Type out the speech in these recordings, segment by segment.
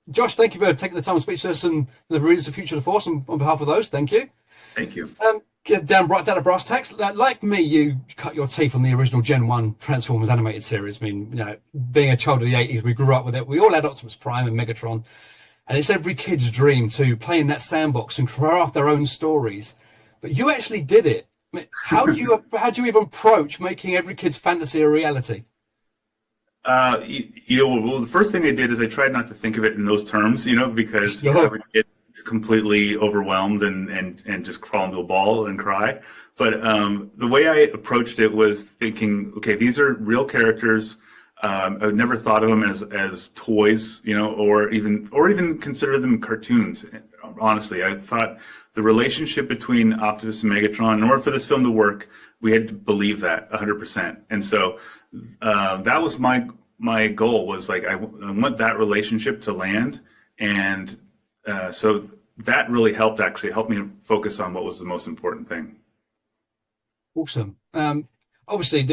Josh, thank you for taking the time to speak to us and the readers of Future of the Force. On behalf of those, thank you. Thank you. Get down to brass tacks. Like me, you cut your teeth on the original Gen 1 Transformers animated series. I mean, being a child of the 80s, we grew up with it. We all had Optimus Prime and Megatron. And it's every kid's dream to play in that sandbox and craft their own stories. But you actually did it. I mean, how do you even approach making every kid's fantasy a reality? Well, the first thing I did is I tried not to think of it in those terms, because I Sure. would get completely overwhelmed and just crawl into a ball and cry. But the way I approached it was thinking, okay, these are real characters. I never thought of them as toys, or even consider them cartoons. Honestly, I thought the relationship between Optimus and Megatron, in order for this film to work, we had to believe that 100%. And so that was my goal, was like I want that relationship to land, and so that really helped me focus on what was the most important thing. Awesome. Obviously,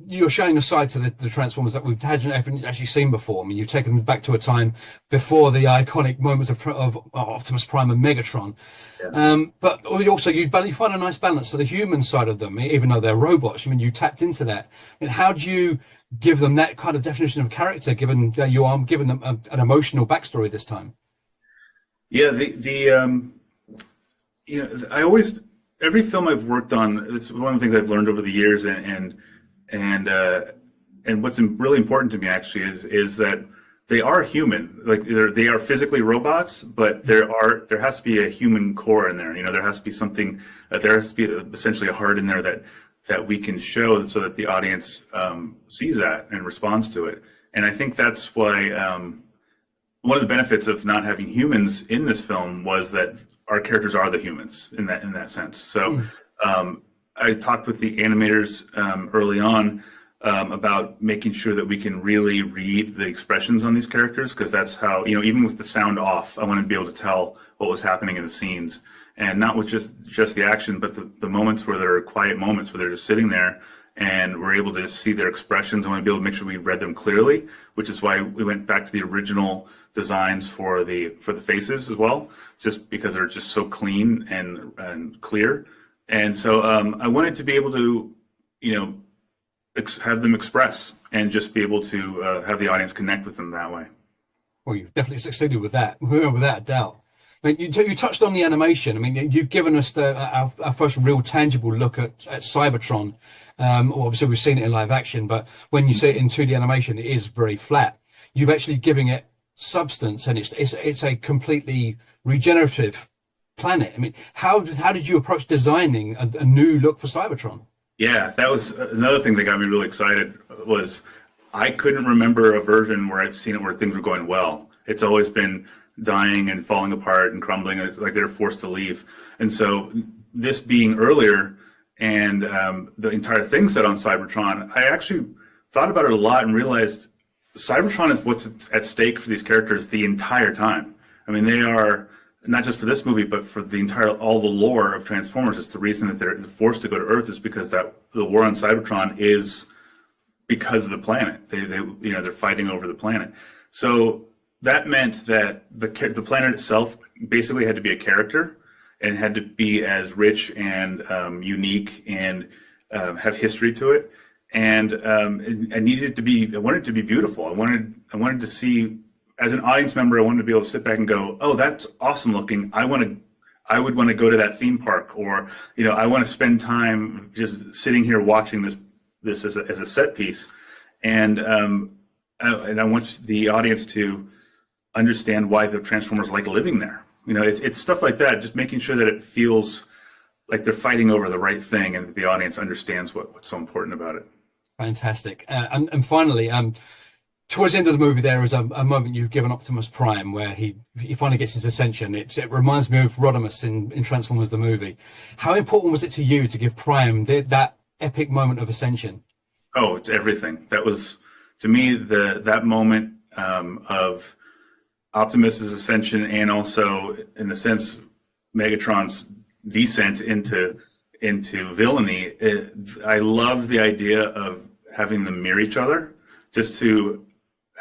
you're showing a side to the Transformers that we haven't actually seen before. I mean, you've taken them back to a time before the iconic moments of Optimus Prime and Megatron. Yeah. But also, you find a nice balance to the human side of them, even though they're robots. I mean, you tapped into that. And how do you give them that kind of definition of character, given that you are giving them an emotional backstory this time? Yeah, I always, every film I've worked on, it's one of the things I've learned over the years, and what's really important to me actually is that they are human. Like they are physically robots, but there has to be a human core in there. There has to be something. There has to be essentially a heart in there that we can show, so that the audience sees that and responds to it. And I think that's why one of the benefits of not having humans in this film was that our characters are the humans in that sense. So I talked with the animators early on about making sure that we can really read the expressions on these characters, because that's how, even with the sound off, I wanted to be able to tell what was happening in the scenes, and not with just the action, but the moments where there are quiet moments where they're just sitting there and we're able to see their expressions. I want to be able to make sure we read them clearly, which is why we went back to the original designs for the faces as well, just because they're just so clean and clear. And so I wanted to be able to, have them express and just be able to have the audience connect with them that way. Well, you've definitely succeeded with that, without a doubt. I mean, you touched on the animation. I mean, you've given us our first real tangible look at Cybertron. Well, obviously, we've seen it in live action, but when you see it in 2D animation, it is very flat. You've actually giving it substance, and it's a completely regenerative planet. I mean, how did you approach designing a new look for Cybertron? Yeah, that was another thing that got me really excited. Was I couldn't remember a version where I've seen it where things were going well. It's always been dying and falling apart and crumbling, like they're forced to leave. And so this being earlier, and the entire thing set on Cybertron, I actually thought about it a lot and realized Cybertron is what's at stake for these characters the entire time. I mean, they are not just for this movie, but for all the lore of Transformers. It's the reason that they're forced to go to Earth is because that the war on Cybertron is because of the planet. They're fighting over the planet. So that meant that the planet itself basically had to be a character, and had to be as rich and unique and have history to it. And I needed it to be. I wanted it to be beautiful. I wanted to see, as an audience member, I wanted to be able to sit back and go, "Oh, that's awesome looking. I would want to go to that theme park," or I want to spend time just sitting here watching this as a set piece. And I want the audience to understand why the Transformers like living there. It's stuff like that. Just making sure that it feels like they're fighting over the right thing, and the audience understands what's so important about it. Fantastic. And finally, towards the end of the movie, there is a moment you've given Optimus Prime where he finally gets his ascension. It reminds me of Rodimus in Transformers the movie. How important was it to you to give Prime that epic moment of ascension? Oh, it's everything. That was, to me, that moment of Optimus's ascension, and also, in a sense, Megatron's descent into villainy. I loved the idea of having them mirror each other, just to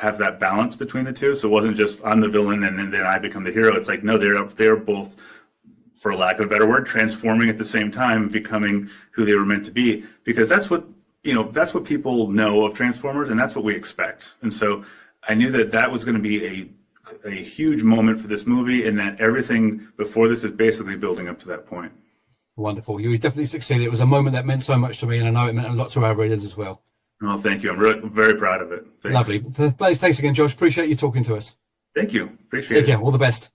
have that balance between the two. So it wasn't just I'm the villain and then I become the hero. It's like, no, they're both, for lack of a better word, transforming at the same time, becoming who they were meant to be, because that's what people know of Transformers, and that's what we expect. And so I knew that was going to be a huge moment for this movie, and that everything before this is basically building up to that point. Wonderful. You definitely succeeded. It was a moment that meant so much to me, and I know it meant a lot to our readers as well. Oh, thank you. I'm really, very proud of it. Thanks. Lovely. Thanks again, Josh. Appreciate you talking to us. Thank you. Appreciate it. Take care. All the best.